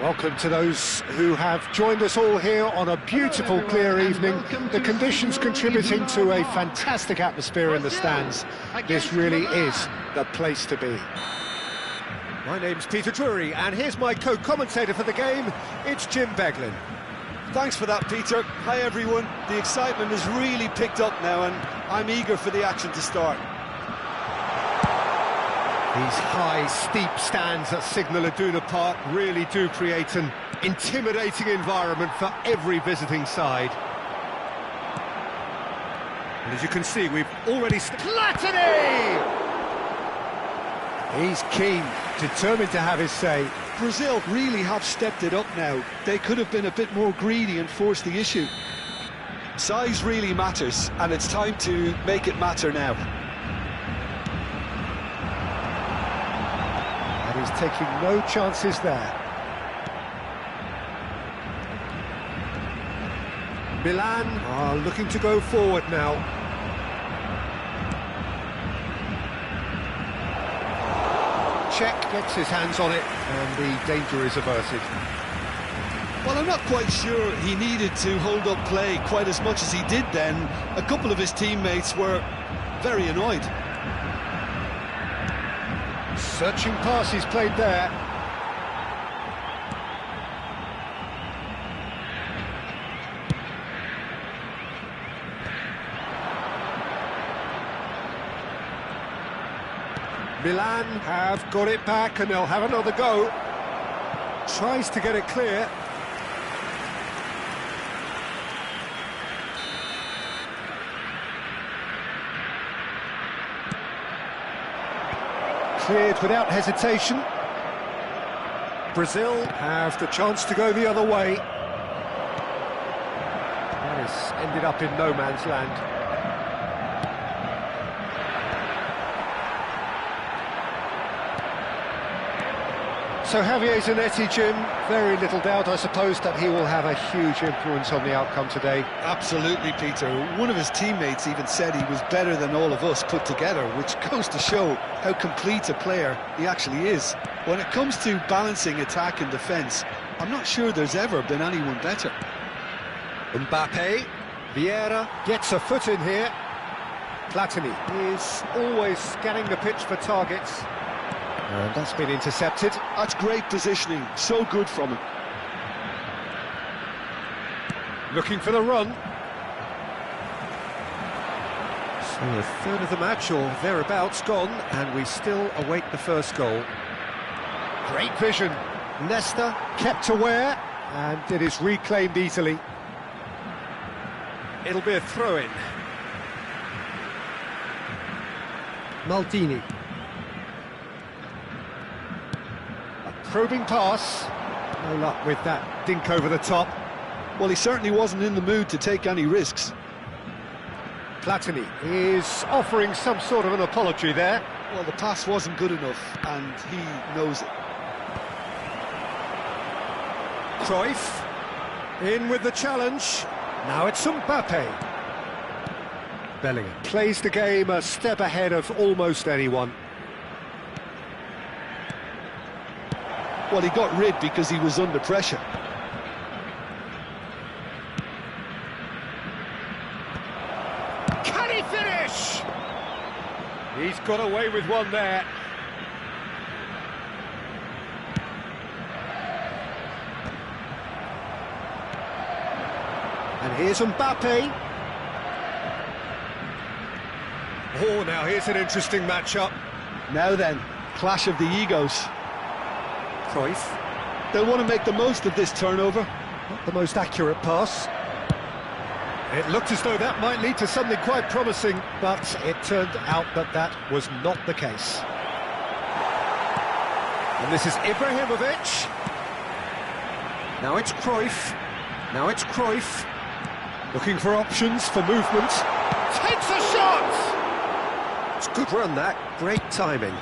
Welcome to those who have joined us all here on a beautiful, clear evening. The conditions contributing to a fantastic atmosphere in the stands. This really is the place to be. My name's Peter Drury, and here's my co-commentator for the game. It's Jim Beglin. Thanks for that, Peter. Hi, everyone. The excitement has really picked up now, and I'm eager for the action to start. These high, steep stands at Signal Iduna Park really do create an intimidating environment for every visiting side. And as you can see, we've already... Platini! He's keen, determined to have his say. Brazil really have stepped it up now. They could have been a bit more greedy and forced the issue. Size really matters, and it's time to make it matter now. He's taking no chances there. Milan are looking to go forward now. Czech gets his hands on it, and the danger is averted. Well, I'm not quite sure he needed to hold up play quite as much as he did then. A couple of his teammates were very annoyed. Searching pass he's played there. Milan have got it back and they'll have another go. Tries to get it clear. Cleared without hesitation. Brazil have the chance to go the other way. That has ended up in no man's land. So Javier Zanetti, Jim, very little doubt, I suppose, that he will have a huge influence on the outcome today. Absolutely, Peter. One of his teammates even said he was better than all of us put together, which goes to show how complete a player he actually is. When it comes to balancing attack and defence, I'm not sure there's ever been anyone better. Mbappe, Vieira gets a foot in here. Platini is always scanning the pitch for targets. And that's been intercepted. That's great positioning, so good from him. Looking for the run. So a third of the match, or thereabouts, gone, and we still await the first goal. Great vision. Nesta kept aware, and it is reclaimed easily. It'll be a throw-in. Maldini. Probing pass. No luck with that dink over the top. Well, he certainly wasn't in the mood to take any risks. Platini is offering some sort of an apology there. Well, the pass wasn't good enough, and he knows it. Cruyff in with the challenge. Now it's Mbappe. Bellingham plays the game a step ahead of almost anyone. Well, he got rid because he was under pressure. Can he finish? He's got away with one there. And here's Mbappe. Oh, now here's an interesting matchup. Now then, clash of the egos. Cruyff. They'll want to make the most of this turnover. Not the most accurate pass. It looked as though that might lead to something quite promising, but it turned out that that was not the case. And this is Ibrahimovic. Now it's Cruyff. Now it's Cruyff. Looking for options for movement. Takes a shot! It's a good run, that. Great timing.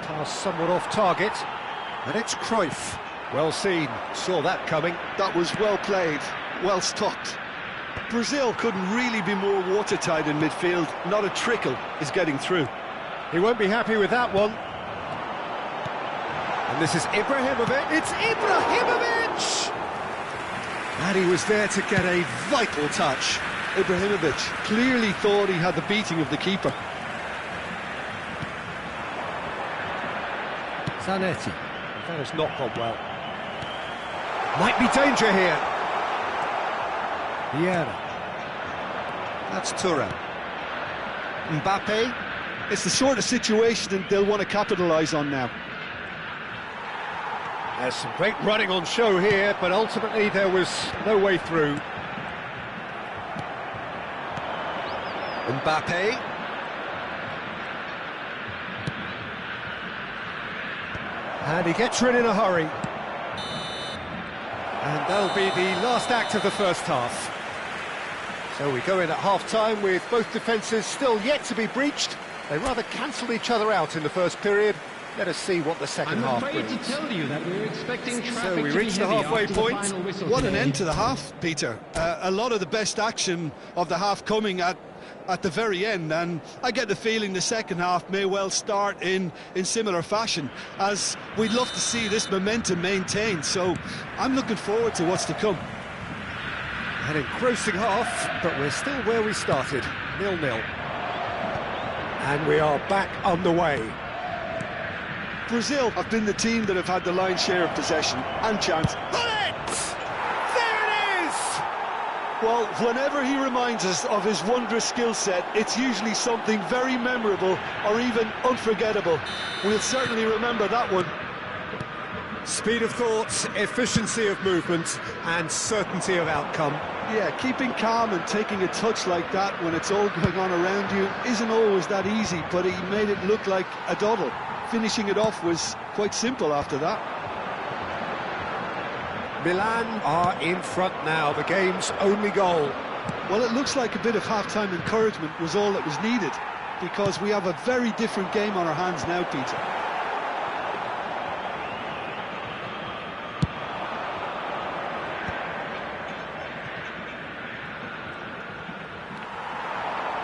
Pass somewhat off target. And it's Cruyff. Well seen. Saw that coming. That was well played. Well stopped. Brazil couldn't really be more watertight in midfield. Not a trickle is getting through. He won't be happy with that one. And this is Ibrahimovic. It's Ibrahimovic! And he was there to get a vital touch. Ibrahimovic clearly thought he had the beating of the keeper. Zanetti. That has not gone well. Might be danger here. Vieira. That's Thuram. Mbappe. It's the sort of situation that they'll want to capitalise on now. There's some great running on show here, but ultimately there was no way through. Mbappe. And he gets rid in a hurry. And that'll be the last act of the first half. So we go in at half-time with both defences still yet to be breached. They rather cancelled each other out in the first period. Let us see what the second half brings. I'm afraid to tell you that we're expecting traffic so we to reach be the heavy halfway after point. the final whistle What an today. end to the half, Peter. A lot of the best action of the half coming at the very end, and I get the feeling the second half may well start in similar fashion, as we'd love to see this momentum maintained. So I'm looking forward to what's to come. An engrossing half, but we're still where we started, 0-0. And we are back underway. Brazil have been the team that have had the lion's share of possession and chance. Bullet! There it is! Well, whenever he reminds us of his wondrous skill set, it's usually something very memorable or even unforgettable. We'll certainly remember that one. Speed of thought, efficiency of movement, and certainty of outcome. Yeah, keeping calm and taking a touch like that when it's all going on around you isn't always that easy, but he made it look like a doddle. Finishing it off was quite simple after that. Milan are in front now, the game's only goal. Well, it looks like a bit of half-time encouragement was all that was needed, because we have a very different game on our hands now, Peter.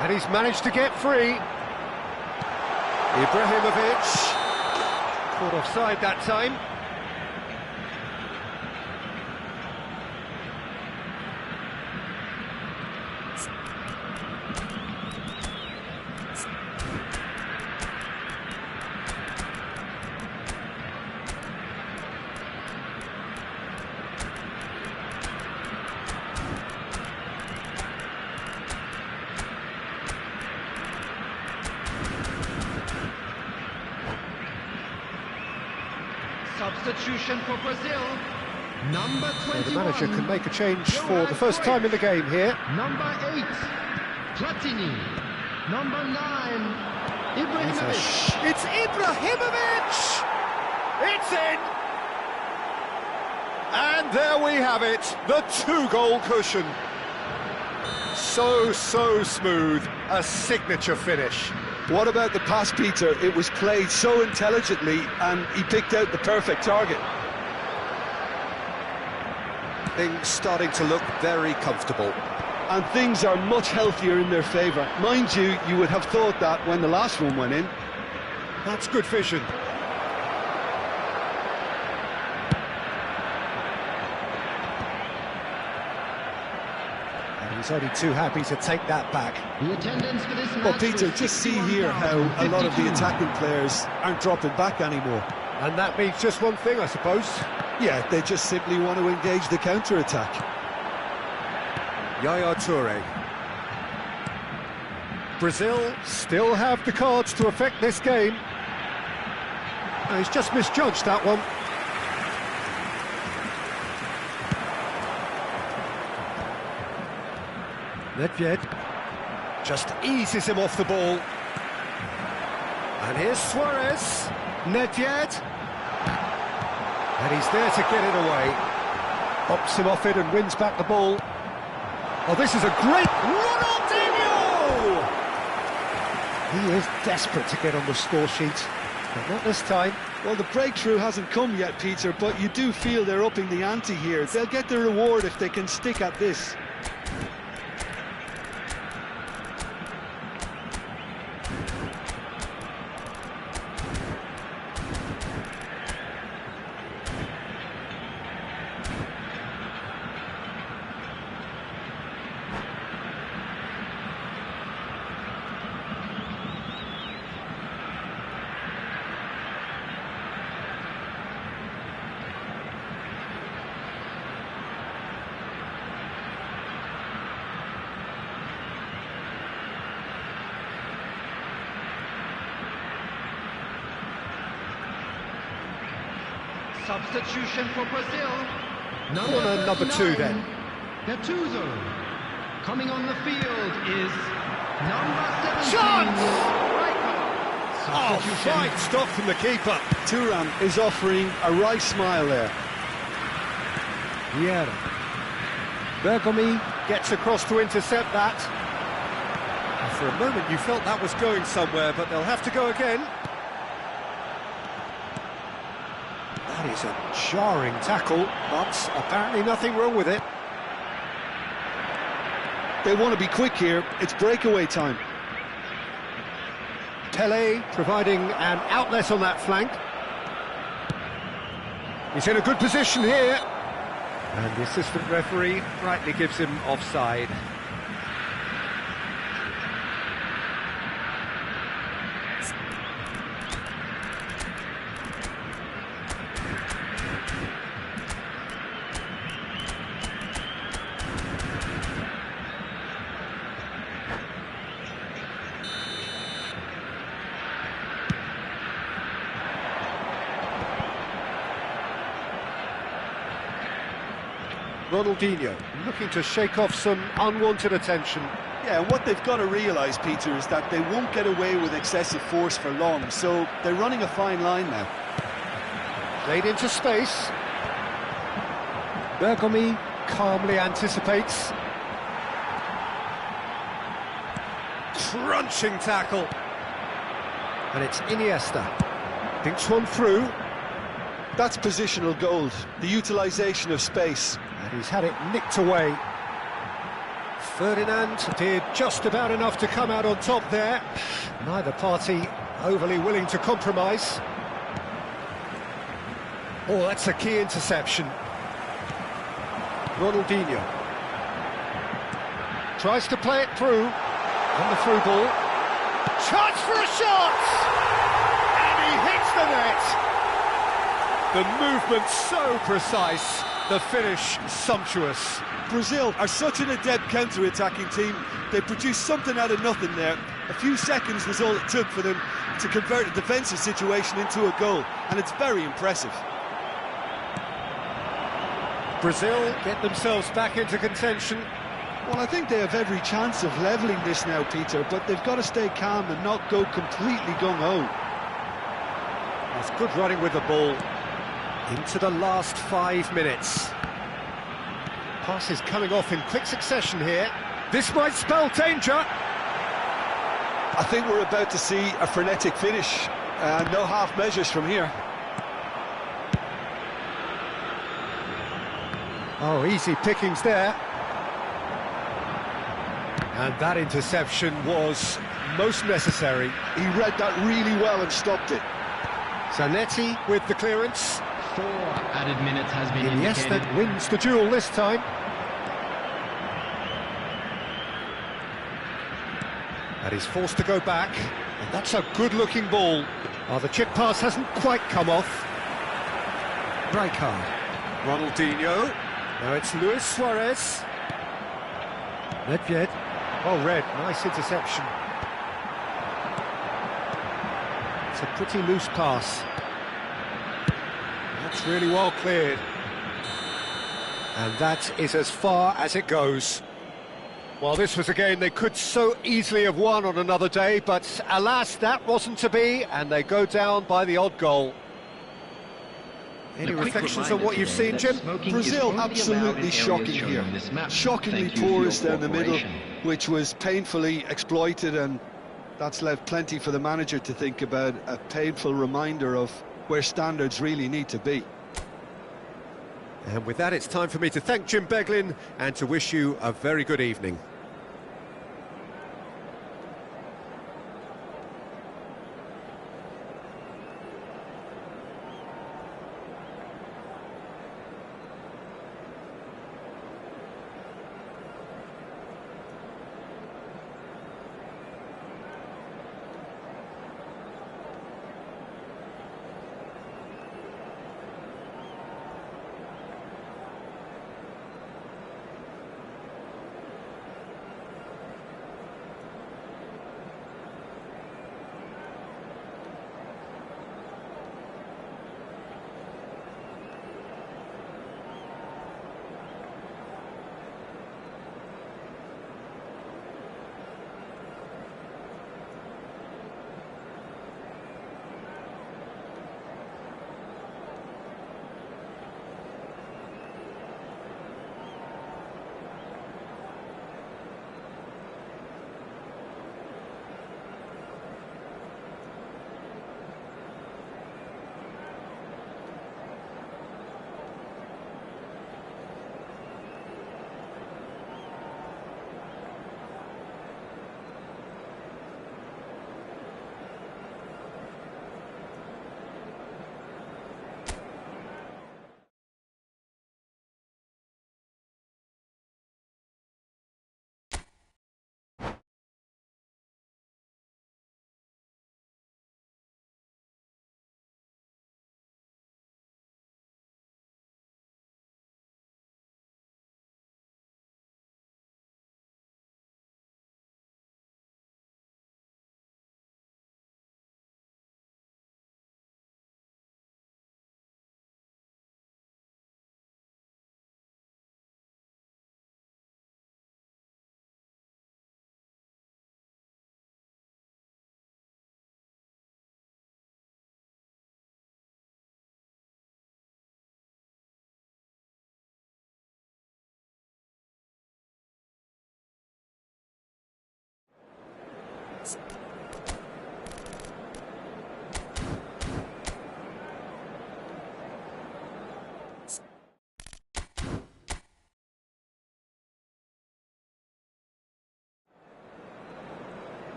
And he's managed to get free. Ibrahimovic. Caught offside that time. Substitution for Brazil. Number 21. So the manager can make a change for the first time in the game here. Number 8, Platini. Number 9, Ibrahimovic. It's Ibrahimovic! It's in! And there we have it, the two-goal cushion. So smooth, a signature finish. What about the pass, Peter? It was played so intelligently and he picked out the perfect target. Things starting to look very comfortable. And things are much healthier in their favour. Mind you, you would have thought that when the last one went in. That's good vision. And he's only too happy to take that back. The attendance for this match. Well, Peter, was just see here how a lot of the 61,052. attacking players aren't dropping back anymore. And that means just one thing, I suppose. Yeah, they just simply want to engage the counter-attack. Yaya Toure. Brazil still have the cards to affect this game. And he's just misjudged that one. Nedved just eases him off the ball. And here's Suarez. Nedved. And he's there to get it away. Pops him off it and wins back the ball. Oh, this is a great Ronaldinho! He is desperate to get on the score sheet, but not this time. Well, the breakthrough hasn't come yet, Peter, but you do feel they're upping the ante here. They'll get the reward if they can stick at this. Substitution for Brazil. Corner number 2 then. Gattuso. Coming on the field is number 17. Chance! Oh, Substitution. fine stop from the keeper. Thuram is offering a right smile there. Vieira. Bergomi gets across to intercept that. And for a moment you felt that was going somewhere, but they'll have to go again. That is a jarring tackle, but apparently nothing wrong with it. They want to be quick here. It's breakaway time. Pele providing an outlet on that flank. He's in a good position here. And the assistant referee rightly gives him offside. Ronaldinho looking to shake off some unwanted attention. Yeah, and what they've got to realise, Peter, is that they won't get away with excessive force for long, so they're running a fine line now. Played into space. Bergomi calmly anticipates. Crunching tackle. And it's Iniesta. Thinks one through. That's positional gold, the utilisation of space. And he's had it nicked away. Ferdinand did just about enough to come out on top there. Neither party overly willing to compromise. Oh, that's a key interception. Ronaldinho tries to play it through on the through ball. Chance for a shot! And he hits the net! The movement so precise, the finish sumptuous. Brazil are such an adept counter-attacking team. They produced something out of nothing there. A few seconds was all it took for them to convert a defensive situation into a goal, and it's very impressive. Brazil get themselves back into contention. Well, I think they have every chance of levelling this now, Peter, but they've got to stay calm and not go completely gung-ho. It's good running with the ball. Into the last 5 minutes. Passes coming off in quick succession here. This might spell danger. I think we're about to see a frenetic finish. No half measures from here. Oh, easy pickings there. And that interception was most necessary. He read that really well and stopped it. Zanetti with the clearance. 4 added minutes has been Iniesta indicated. wins the duel this time. And he's forced to go back. And that's a good-looking ball. Oh, the chip pass hasn't quite come off. Rijkaard. Ronaldinho. Now it's Luis Suarez. Nedved. Oh, Red, nice interception. It's a pretty loose pass. That's really well cleared. And that is as far as it goes. Well, this was a game they could so easily have won on another day, but alas, that wasn't to be, and they go down by the odd goal. Any reflections on what you've seen, Jim? Brazil absolutely shocking here. Shockingly porous down the middle, which was painfully exploited, and that's left plenty for the manager to think about, a painful reminder of where standards really need to be. And with that, it's time for me to thank Jim Beglin and to wish you a very good evening.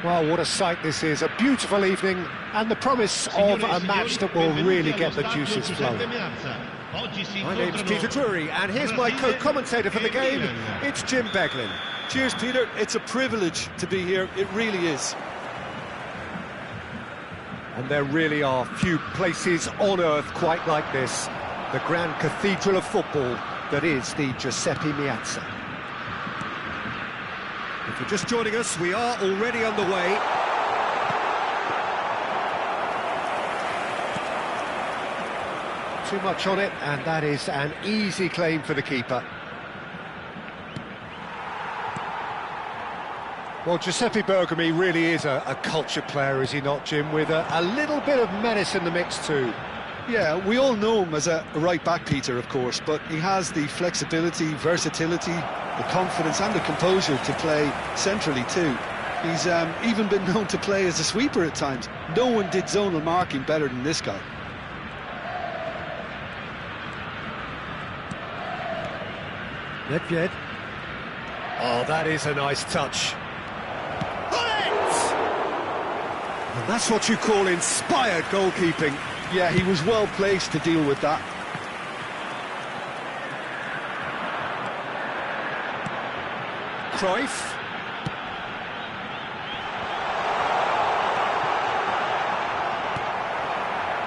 Well, what a sight this is, a beautiful evening, and the promise of a match that will really get the juices flowing. My name's Peter Drury, and here's my co-commentator for the game, it's Jim Beglin. Cheers, Peter. It's a privilege to be here. It really is. And there really are few places on earth quite like this, the grand cathedral of football that is the Giuseppe Meazza. If you're just joining us, we are already underway. Too much on it, and that is an easy claim for the keeper. Well, Giuseppe Bergomi really is a culture player, is he not, Jim, with a little bit of menace in the mix too. Yeah, we all know him as a right-back, Peter, of course, but he has the flexibility, versatility, the confidence and the composure to play centrally too. He's even been known to play as a sweeper at times. No one did zonal marking better than this guy. Nedved. Oh, that is a nice touch. And that's what you call inspired goalkeeping. Yeah, he was well placed to deal with that. Cruyff.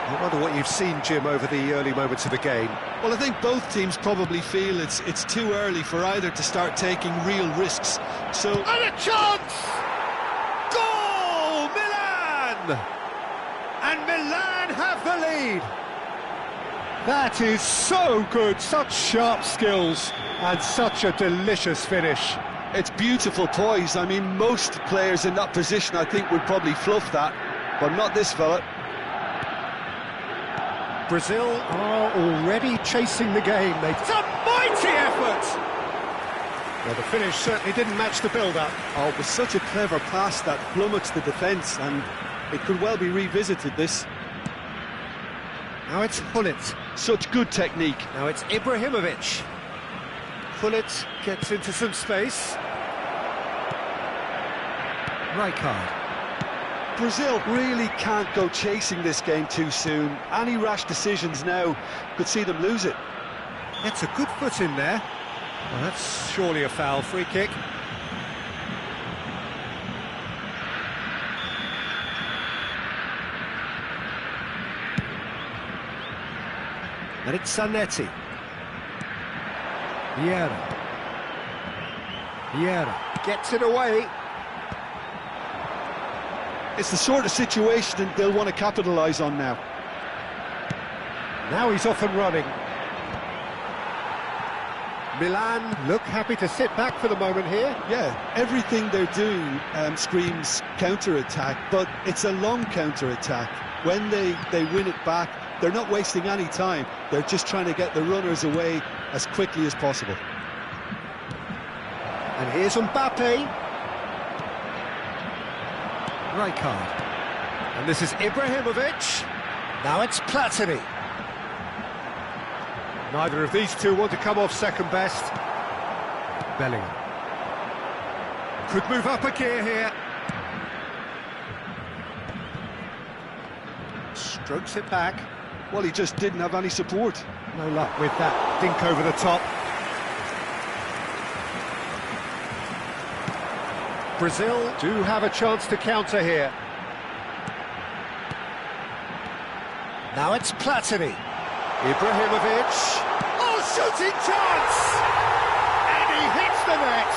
I wonder what you've seen, Jim, over the early moments of the game. Well, I think both teams probably feel it's too early for either to start taking real risks. So, And a chance! Goal! Milan! And Milan have the lead. That is so good, such sharp skills and such a delicious finish. it's beautiful poise. I mean, most players in that position, I think, would probably fluff that, but not this fella. Brazil are already chasing the game. It's a mighty effort! Well, the finish certainly didn't match the build-up. Oh, it was such a clever pass that flummoxed the defence, and it could well be revisited, this. Now it's Hullet. Such good technique. Now it's Ibrahimovic. Hullet gets into some space. Rijkaard. Brazil really can't go chasing this game too soon. Any rash decisions now could see them lose it. It's a good foot in there. Well, that's surely a foul. Free kick. And it's Zanetti. Vieira. Vieira gets it away. It's the sort of situation that they'll want to capitalise on now. Now he's off and running. Milan look happy to sit back for the moment here. Yeah, everything they're doing screams counter-attack, but it's a long counter-attack. When they win it back, they're not wasting any time. They're just trying to get the runners away as quickly as possible. And here's Mbappe. Rijkaard. And this is Ibrahimovic. Now it's Platini. Neither of these two want to come off second best. Bellingham. Could move up a gear here. Strokes it back. Well, he just didn't have any support. No luck with that dink over the top. Brazil do have a chance to counter here. Now it's Platini. Ibrahimovic. Oh, shooting chance! And he hits the net.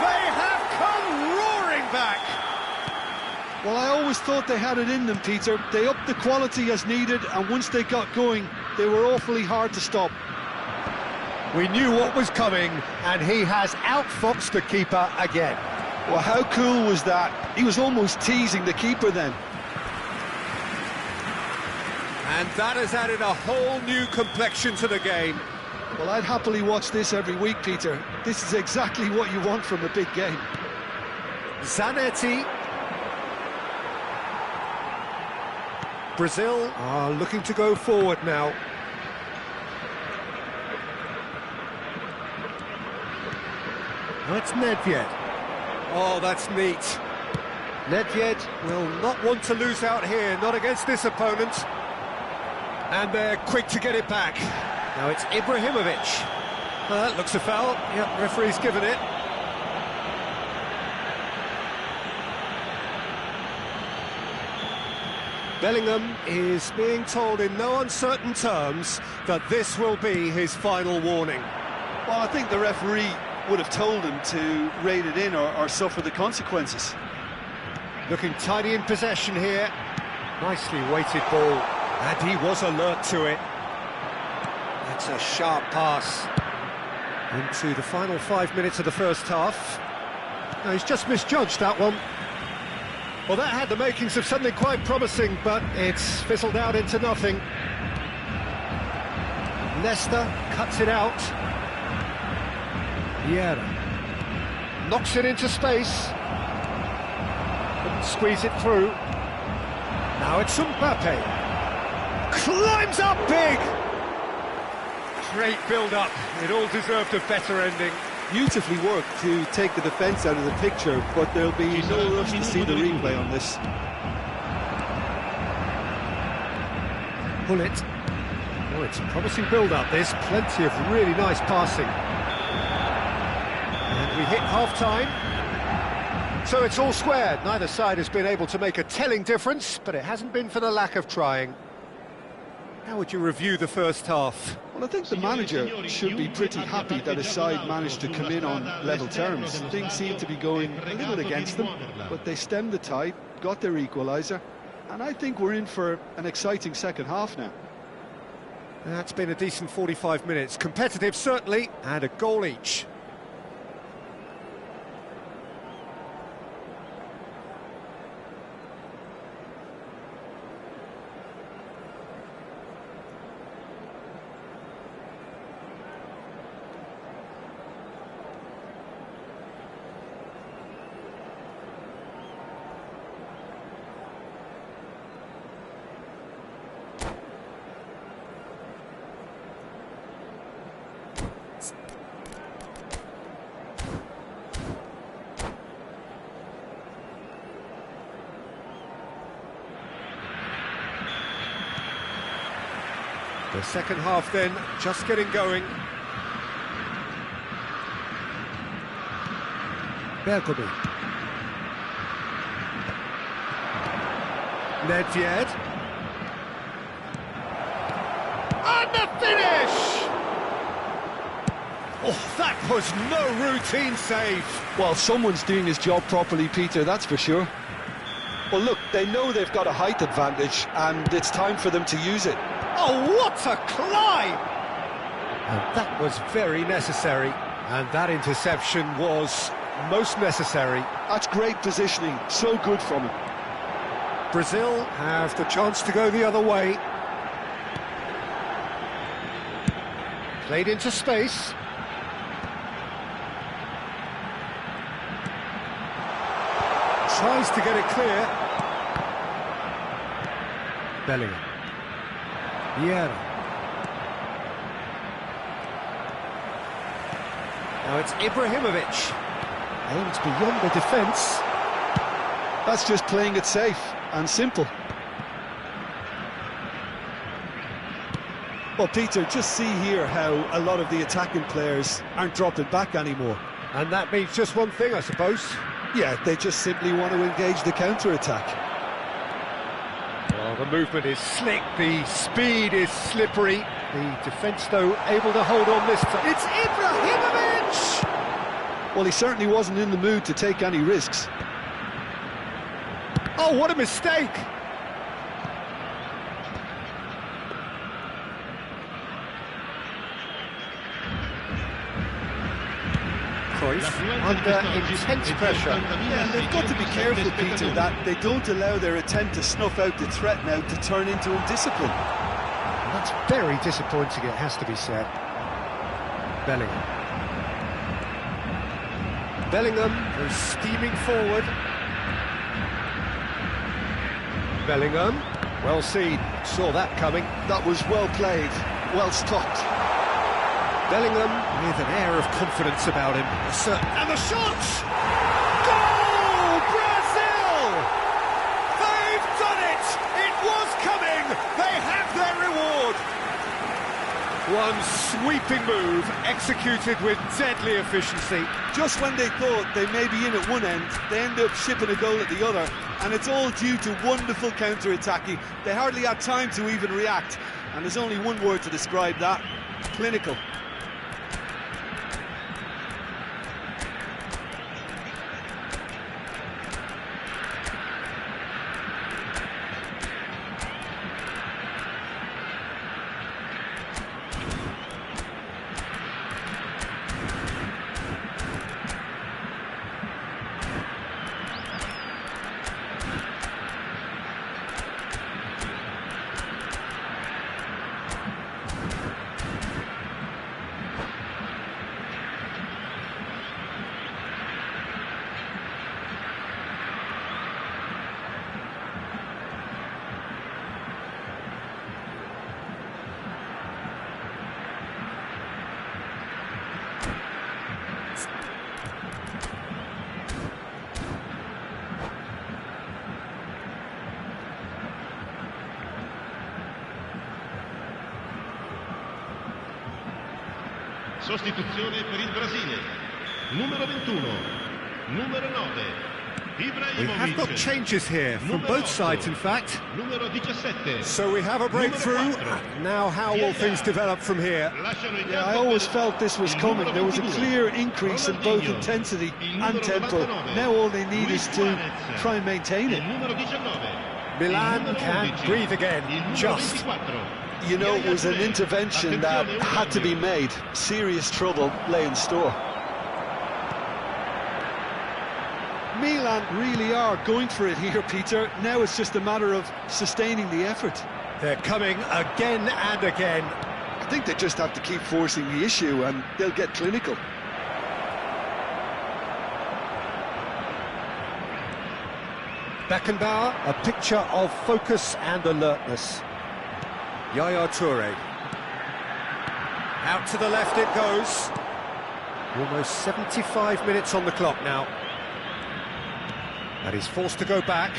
They have come roaring back. Well, I always thought they had it in them, Peter. They upped the quality as needed, and once they got going, they were awfully hard to stop. We knew what was coming, and he has outfoxed the keeper again. Well, how cool was that? He was almost teasing the keeper then. And that has added a whole new complexion to the game. Well, I'd happily watch this every week, Peter. This is exactly what you want from a big game. Zanetti. Brazil are looking to go forward now. Now it's Nedved. Oh, that's neat. Nedved will not want to lose out here, not against this opponent. And they're quick to get it back. Now it's Ibrahimovic. That looks a foul. Yep, referee's given it. Bellingham is being told in no uncertain terms that this will be his final warning. Well, I think the referee would have told him to rein it in or suffer the consequences. Looking tidy in possession here. Nicely weighted ball, and he was alert to it. That's a sharp pass into the final 5 minutes of the first half. No, he's just misjudged that one. Well, that had the makings of something quite promising, but it's fizzled out into nothing. Leicester cuts it out. Vieira knocks it into space. Couldn't squeeze it through. Now it's Mbappe. Climbs up big! Great build-up. It all deserved a better ending. Beautifully worked to take the defence out of the picture, but there'll be no rush to see the replay on this. Pull it. Oh, it's a promising build-up. There's plenty of really nice passing. And we hit half-time. So it's all square. Neither side has been able to make a telling difference, but it hasn't been for the lack of trying. How would you review the first half? Well, I think the manager should be pretty happy that his side managed to come in on level terms. Things seem to be going a little against them, but they stemmed the tide, got their equaliser, and I think we're in for an exciting second half now. That's been a decent 45 minutes. Competitive, certainly, and a goal each. The second half then, just getting going. Bergomi. Nedved. And the finish! Oh, that was no routine save. Well, someone's doing his job properly, Peter, that's for sure. Well, look, they know they've got a height advantage, and it's time for them to use it. Oh, what a climb! And that was very necessary. And that interception was most necessary. That's great positioning, so good from him. Brazil have the chance to go the other way. Played into space. Tries to get it clear. Bellingham. Vieira. Now it's Ibrahimovic. Aims beyond the defence. That's just playing it safe and simple. Well, Peter, just see here how a lot of the attacking players aren't dropping back anymore. And that means just one thing, I suppose. Yeah, they just simply want to engage the counter-attack. Well, the movement is slick, the speed is slippery. The defence, though, able to hold on this time. It's Ibrahimovic! Well, he certainly wasn't in the mood to take any risks. Oh, what a mistake! Under intense pressure. Yeah, they've got to be careful, Peter, that they don't allow their attempt to snuff out the threat now to turn into indiscipline. That's very disappointing, it has to be said. Bellingham. Bellingham goes steaming forward. Bellingham, well seen, saw that coming. That was well played, well stopped. Bellingham with an air of confidence about him. And the shot! Goal! Brazil! One sweeping move, executed with deadly efficiency. Just when they thought they may be in at one end, they end up shipping a goal at the other, and it's all due to wonderful counter-attacking. They hardly had time to even react, and there's only one word to describe that: clinical. Sostituzione per il Brasile. Numero 21, numero 9. We have got changes here from both sides, in fact. Numero 17. So we have a breakthrough. Now how will things develop from here? Yeah, I always felt this was coming. There was a clear increase in both intensity and tempo. Now all they need is to try and maintain it. Milan can breathe again, just. You know, it was an intervention that had to be made. Serious trouble lay in store. Milan really are going for it here, Peter. Now it's just a matter of sustaining the effort. They're coming again and again. I think they just have to keep forcing the issue and they'll get clinical. Beckenbauer, a picture of focus and alertness. Yaya Toure. Out to the left it goes. Almost 75 minutes on the clock now. And he's forced to go back.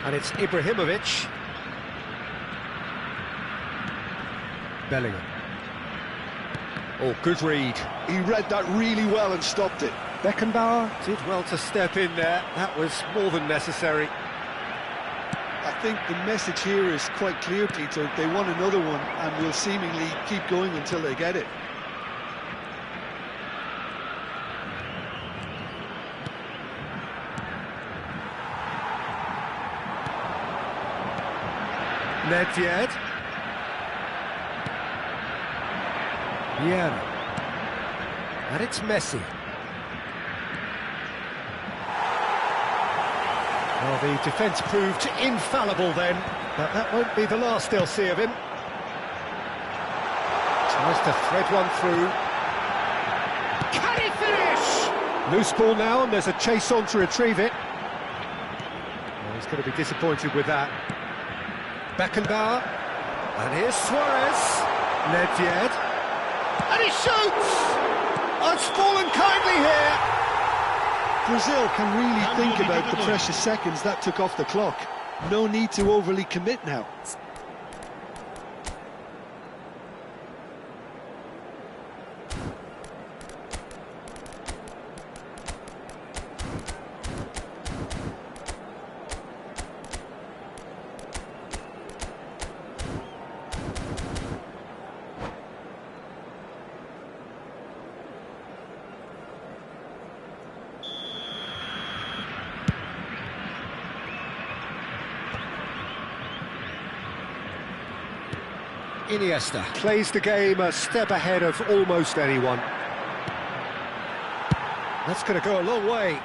And it's Ibrahimovic. Bellingham. Oh, good read. He read that really well and stopped it. Beckenbauer did well to step in there. That was more than necessary. I think the message here is quite clear, Peter. They want another one and will seemingly keep going until they get it. Nedved. Yeah. And it's Messi. Well, the defence proved infallible then, but that won't be the last they'll see of him. Tries to thread one through. Can he finish? Loose ball now, and there's a chase on to retrieve it. Well, he's going to be disappointed with that. Beckenbauer. And here's Suarez. Nedved. And he shoots! Oh, it's fallen kindly here. Brazil can really think about the precious seconds that took off the clock. No need to overly commit now. Iniesta plays the game a step ahead of almost anyone. That's going to go a long way.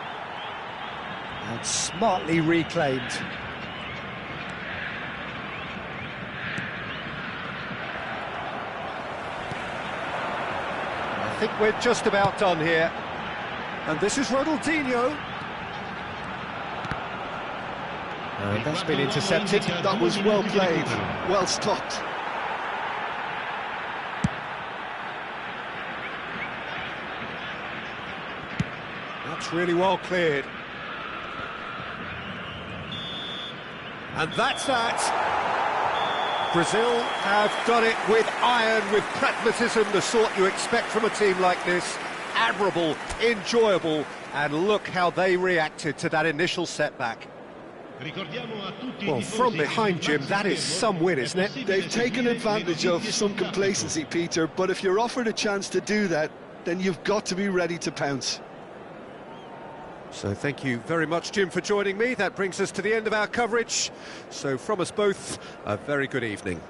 And smartly reclaimed. I think we're just about done here. And this is Ronaldinho. And that's been intercepted. That was well played, well stopped. That's really well cleared. And that's that. Brazil have done it with iron, with pragmatism, the sort you expect from a team like this. Admirable, enjoyable, and look how they reacted to that initial setback. Well, from behind, Jim, that is some win, isn't it? They've taken advantage of some complacency, Peter, but if you're offered a chance to do that, then you've got to be ready to pounce. So thank you very much, Jim, for joining me. That brings us to the end of our coverage. So from us both, a very good evening.